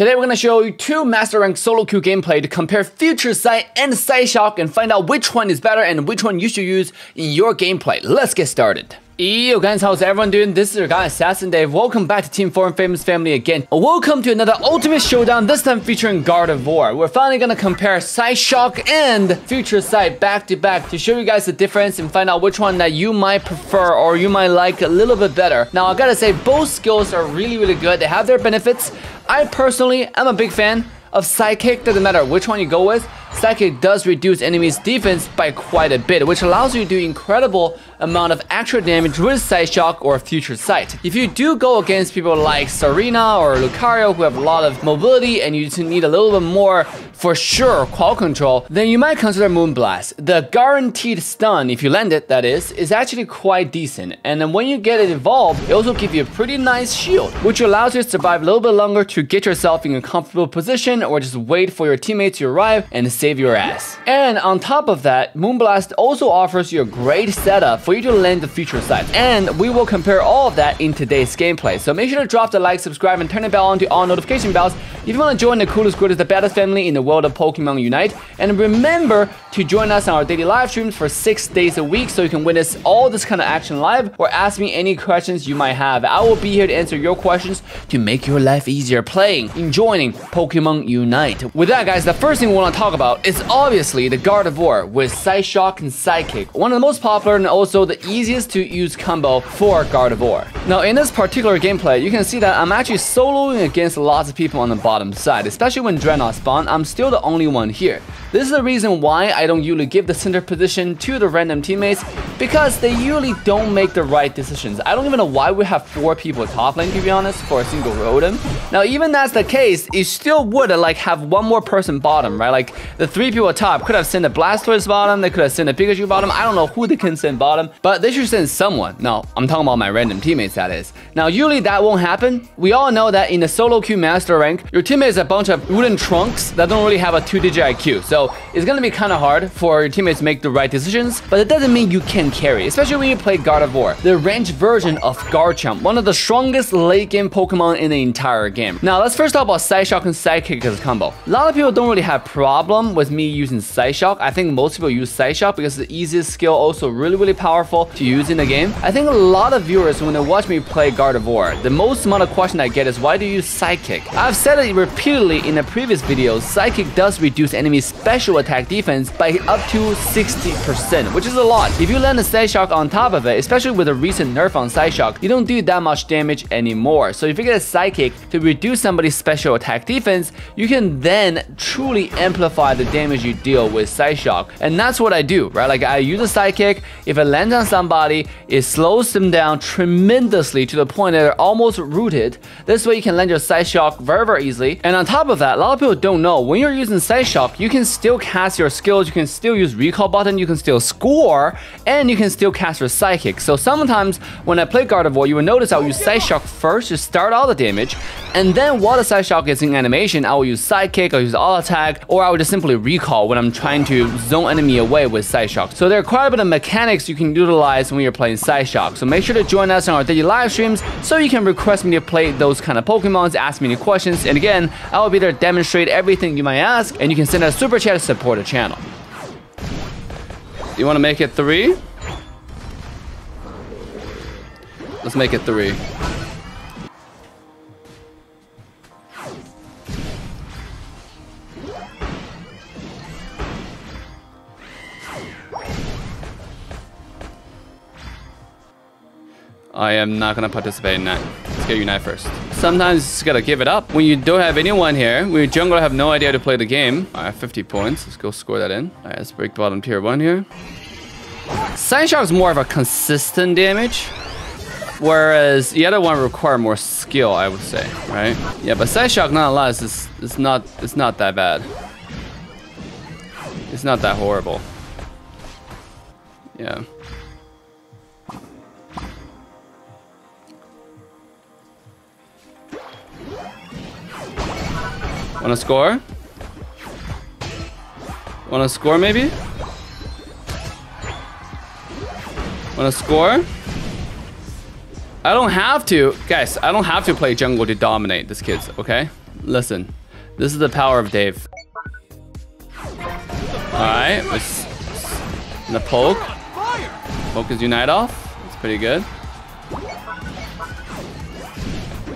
Today we're going to show you two Master Rank solo queue gameplay to compare Future Sight and Psyshock and find out which one is better and which one you should use in your gameplay. Let's get started. Yo guys, how's everyone doing? This is your guy Assassin Dave. Welcome back to Team 4 and Famous Family again. Welcome to another Ultimate Showdown, this time featuring Gardevoir. We're finally gonna compare Psyshock and Future Sight back to back to show you guys the difference and find out which one that you might prefer or you might like a little bit better. Now I gotta say, both skills are really good. They have their benefits. I personally am a big fan of Psychic. Doesn't matter which one you go with. Psychic does reduce enemies' defense by quite a bit, which allows you to do incredible amount of extra damage with Psyshock or Future Sight. If you do go against people like Serena or Lucario who have a lot of mobility and you just need a little bit more, for sure, qual control, then you might consider Moonblast. The guaranteed stun, if you land it, that is actually quite decent. And then when you get it evolved, it also gives you a pretty nice shield, which allows you to survive a little bit longer to get yourself in a comfortable position or just wait for your teammates to arrive and save your ass. And on top of that, Moonblast also offers you a great setup for you to land the Future Sight. And we will compare all of that in today's gameplay. So make sure to drop the like, subscribe, and turn the bell on to all notification bells if you want to join the coolest, greatest, the baddest family in the world of Pokemon Unite. And remember to join us on our daily live streams for 6 days a week so you can witness all this kind of action live or ask me any questions you might have. I will be here to answer your questions to make your life easier playing and joining Pokemon Unite. With that, guys, the first thing we want to talk about is obviously the Gardevoir with Psyshock and Psychic. One of the most popular and also the easiest to use combo for Gardevoir. Now in this particular gameplay, you can see that I'm actually soloing against lots of people on the bottom side, especially when Dreadnought spawn. I'm still the only one here. This is the reason why I don't usually give the center position to the random teammates, because they usually don't make the right decisions. I don't even know why we have 4 people top lane, to be honest, for a single Rotom. Now even that's the case, you still would like have one more person bottom, right? Like the 3 people top could have sent a Blastoise bottom, they could have sent a Pikachu bottom. I don't know who they can send bottom, but they should send someone. Now I'm talking about my random teammates, that is. Now usually that won't happen. We all know that in the solo queue Master Rank, your teammate is a bunch of wooden trunks that don't really have a 2-digit IQ. So it's gonna be kind of hard for your teammates to make the right decisions, but it doesn't mean you can carry, especially when you play Gardevoir, the ranged version of Garchomp, one of the strongest late game Pokemon in the entire game. Now let's first talk about Psyshock and Psychic as a combo. A lot of people don't really have problem with me using Psyshock. I think most people use Psyshock because it's the easiest skill, also really powerful to use in the game. I think a lot of viewers, when they watch me play Gardevoir, the most amount of question I get is, why do you use Psychic? I've said it repeatedly in the previous videos, Psychic does reduce enemies' special attack defense by up to 60%, which is a lot. If you land a Psyshock on top of it, especially with a recent nerf on Psyshock, you don't do that much damage anymore. So if you get a Psychic to reduce somebody's special attack defense, you can then truly amplify the damage you deal with Psyshock. And that's what I do, right? Like I use a Psychic, if it lands on somebody, it slows them down tremendously to the point that they're almost rooted. This way you can land your Psyshock very easily. And on top of that, a lot of people don't know, when you're using Psyshock, you can still cast your skills, you can still use recall button, you can still score, and you can still cast your Psychic. So sometimes when I play Gardevoir, you will notice I'll use Psyshock first to start all the damage, and then while the Psyshock is in animation, I will use Psychic, I'll use All Attack, or I will just simply recall when I'm trying to zone enemy away with Psyshock. So there are quite a bit of mechanics you can utilize when you're playing Psyshock. So make sure to join us on our daily live streams so you can request me to play those kind of Pokemons, ask me any questions, and again, I will be there to demonstrate everything you might ask, and you can send a super chat to support the channel. You want to make it 3? Let's make it 3. I am not gonna participate in that. Let's get Unite first. Sometimes you just gotta give it up. When you don't have anyone here, when your jungler have no idea how to play the game. Alright, 50 points. Let's go score that in. Alright, let's break bottom tier 1 here. Psyshock is more of a consistent damage, whereas the other one require more skill, I would say, right? Yeah, but Psyshock nonetheless is not that bad. It's not that horrible. Yeah. Wanna score? Wanna score maybe? Wanna score? I don't have to, guys, I don't have to play jungle to dominate this kids, okay? Listen. This is the power of Dave. Alright, let's the poke. Poke is Unite off. That's pretty good.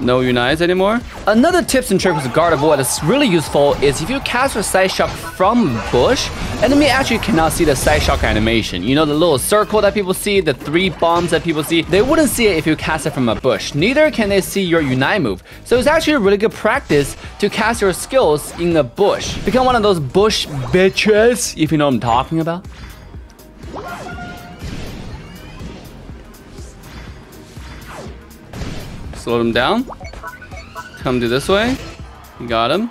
No Unites anymore. Another tips and tricks with Gardevoir that's really useful is if you cast your Side Shock from bush, enemy actually cannot see the Side Shock animation. You know the little circle that people see, the 3 bombs that people see? They wouldn't see it if you cast it from a bush. Neither can they see your Unite move. So it's actually a really good practice to cast your skills in a bush. Become one of those bush bitches, if you know what I'm talking about. Slow them down. Come to this way. You got him.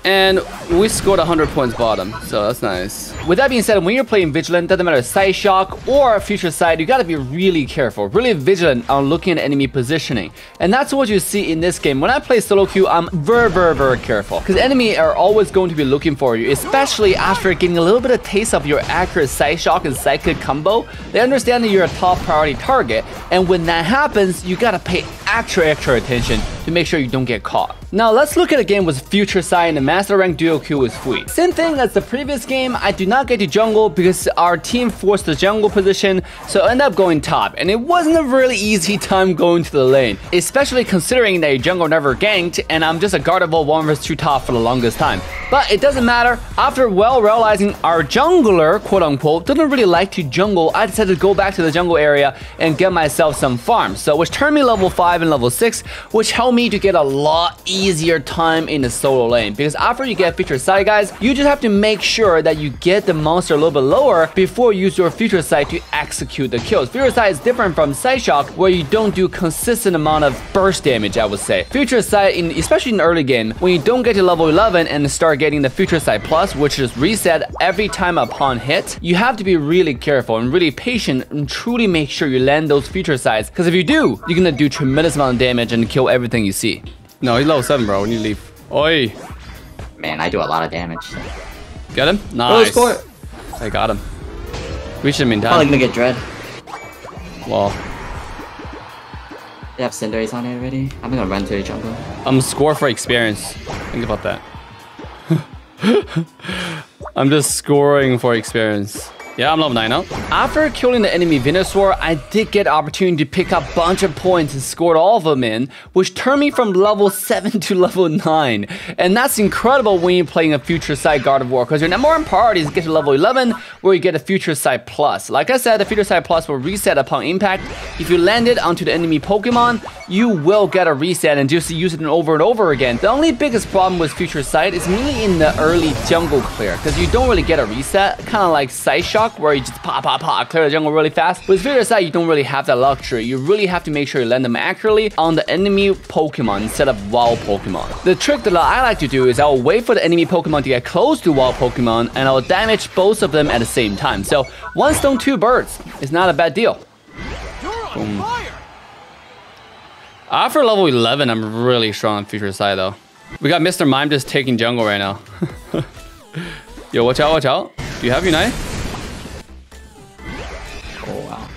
And we scored 100 points bottom, so that's nice. With that being said, when you're playing Vigilant, doesn't matter Side Shock or Future Sight, you gotta be really careful, really vigilant on looking at enemy positioning. And that's what you see in this game. When I play solo queue, I'm very careful, because enemy are always going to be looking for you, especially after getting a little bit of taste of your accurate Side Shock and Side Kick combo. They understand that you're a top priority target, and when that happens, you gotta pay extra attention to make sure you don't get caught. Now let's look at a game with Future Sight and the Master Rank Duo Q with Fui. Same thing as the previous game, I do not get to jungle because our team forced the jungle position, so I end up going top, and it wasn't a really easy time going to the lane, especially considering that your jungle never ganked and I'm just a Gardevoir 1 vs 2 top for the longest time. But it doesn't matter. After realizing our jungler, quote unquote, doesn't really like to jungle, I decided to go back to the jungle area and get myself some farms, so which turned me level 5 and level 6, which helped me to get a lot easier time in the solo lane. Because after you get Future Sight, guys, you just have to make sure that you get the monster a little bit lower before you use your Future Sight to execute the kills. Future Sight is different from Side Shock, where you don't do consistent amount of burst damage, I would say. Future Sight, especially in the early game, when you don't get to level 11 and start getting the Future Sight Plus, which is reset every time upon hit, you have to be really careful and really patient and truly make sure you land those Future Sights, because if you do, you're gonna do tremendous amount of damage and kill everything you see. No, he's level 7, bro. We need to leave. Oi! Man, I do a lot of damage. Get him? Nice. Oh, score. I got him. Reach him in time. Probably gonna get Dread. Well. They have Cinderace on it already. I'm gonna run to the jungle. I'm score for experience. Think about that. I'm just scoring for experience. Yeah, I'm level 9 now. After killing the enemy Venusaur, I did get opportunity to pick up a bunch of points and scored all of them in, which turned me from level 7 to level 9. And that's incredible when you're playing a Future Sight Gardevoir, because your number one priority is to get to level 11, where you get a Future Sight Plus. Like I said, the Future Sight Plus will reset upon impact. If you land it onto the enemy Pokemon, you will get a reset and just use it over and over again. The only biggest problem with Future Sight is mainly in the early jungle clear, because you don't really get a reset, kind of like Side Shock, where you just clear the jungle really fast. With Future Sight, you don't really have that luxury. You really have to make sure you land them accurately on the enemy Pokemon instead of wild Pokemon. The trick that I like to do is I'll wait for the enemy Pokemon to get close to wild Pokemon, and I'll damage both of them at the same time. So one stone, two birds. It's not a bad deal. Boom. After level 11, I'm really strong on Future Sight though. We got Mr. Mime just taking jungle right now. Yo, watch out, watch out. Do you have Unite? Oh wow.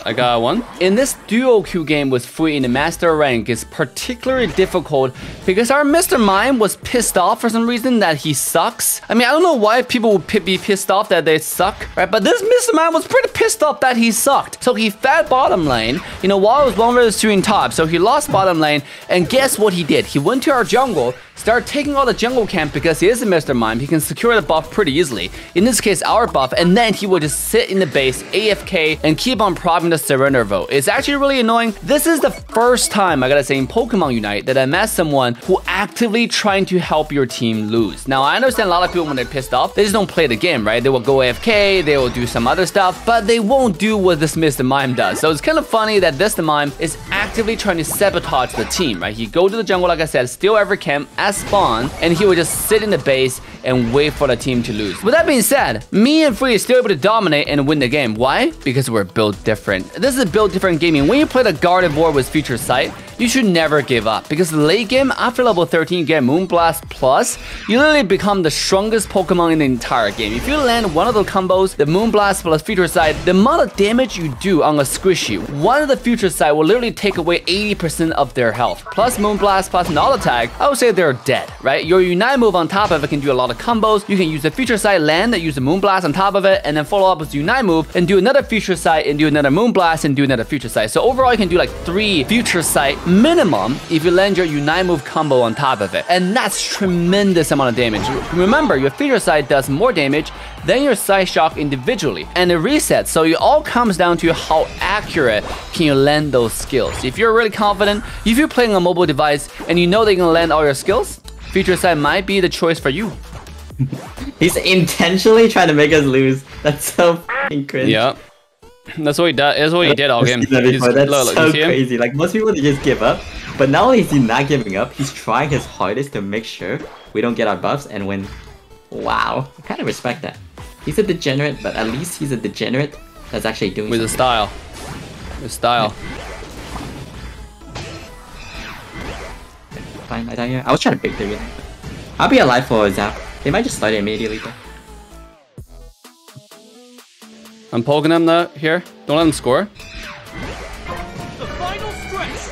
I got one. In this duo queue game with Fui in the Master Rank is particularly difficult because our Mr. Mime was pissed off for some reason that he sucks. I mean, I don't know why people would be pissed off that they suck, right? But this Mr. Mime was pretty pissed off that he sucked. So he fed bottom lane, you know, while I was 1 vs 2 in top. So he lost bottom lane, and guess what he did? He went to our jungle, started taking all the jungle camp because he is a Mr. Mime. He can secure the buff pretty easily. In this case, our buff, and then he would just sit in the base, AFK, and keep on propping the surrender vote. It's actually really annoying. This is the first time, I gotta say, in Pokemon Unite that I met someone who actively trying to help your team lose. Now, I understand a lot of people when they're pissed off, they just don't play the game, right? They will go AFK, they will do some other stuff, but they won't do what this Mr. Mime does. So it's kind of funny that this Mr. Mime is actively trying to sabotage the team, right? He go to the jungle, like I said, steal every camp at spawn, and he would just sit in the base and wait for the team to lose. With that being said, me and Fui is still able to dominate and win the game. Why? Because we're built different. This is a built different gaming. When you play the Gardevoir with Future Sight, you should never give up. Because late game, after level 13, you get Moonblast Plus, you literally become the strongest Pokemon in the entire game. If you land one of those combos, the Moonblast plus Future Sight, the amount of damage you do on a Squishy, one of the Future Sight will literally take away 80% of their health. Plus Moonblast plus Null Attack, I would say they're dead, right? Your Unite move on top of it can do a lot of combos. You can use the Future Sight land, use the Moonblast on top of it, and then follow up with Unite move, and do another Future Sight, and do another Moonblast, and do another Future Sight. So overall, you can do like 3 Future Sight minimum if you land your Unite move combo on top of it. And that's tremendous amount of damage. Remember, your Future Sight does more damage than your Psyshock individually. And it resets, so it all comes down to how accurate can you land those skills. If you're really confident, if you're playing on a mobile device, and you know they can land all your skills, Future Sight might be the choice for you. He's intentionally trying to make us lose. That's so fucking cringe. Yeah. That's what he does. That's what he did all game. That's so crazy. Like, most people, they just give up. But not only is he not giving up, he's trying his hardest to make sure we don't get our buffs and win. Wow. I kind of respect that. He's a degenerate, but at least he's a degenerate that's actually doing with something. a style. With style. Fine, I die here. I was trying to bait the Unite. I'll be alive for a Zap. They might just start it immediately though. I'm poking them though here. Don't let them score. The final stretch.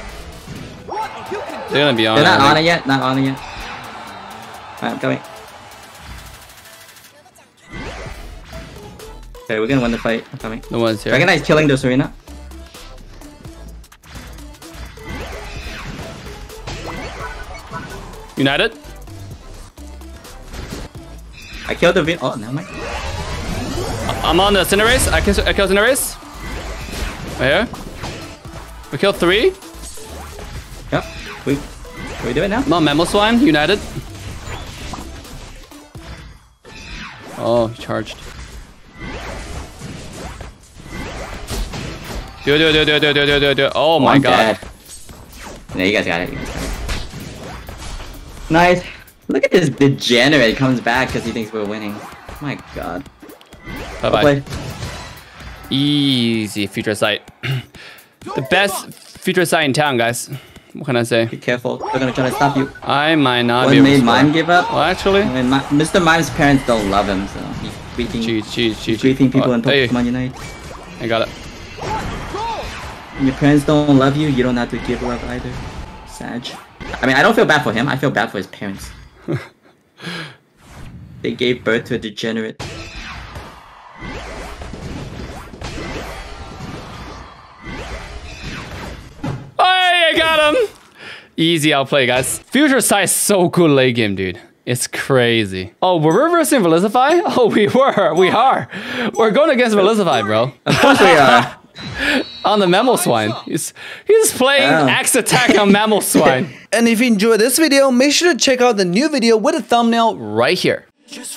They're gonna be on. They're not on it yet. Not on it yet. Alright, I'm coming. Okay, we're gonna win the fight. I'm coming. The ones here. Dragonite's killing this arena. United. I killed the Vin. Oh, never mind. I'm on the Cinderace. I killed Cinderace. Right here. We killed 3. Yep. Can we do it now? I'm on Mamoswine. United. Oh, he charged. Do. Oh my god. Dead. No, you guys got it. Nice. Look at this degenerate comes back because he thinks we're winning. My god. Bye-bye. Easy Future Sight. The best Future Sight in town, guys. What can I say? Be careful. They're gonna try to stop you. I might not be What able to made score. Mime give up? Well, actually. I mean, Mr. Mime's parents don't love him, so he's tweeting. Cheat. Tweeting people in Hey, Pokemon Unite. I got it. When your parents don't love you, you don't have to give love either. Sag. I mean, I don't feel bad for him. I feel bad for his parents. They gave birth to a degenerate. Oh, I got him! Easy outplay, guys. Future Sight is so good late game, dude. It's crazy. Oh, we're reversing Velicify? Oh, we are. We're going against Velicify, bro. Of course we are. On the Mamoswine. He's playing Axe Attack on Mamoswine. And if you enjoyed this video, make sure to check out the new video with a thumbnail right here. Just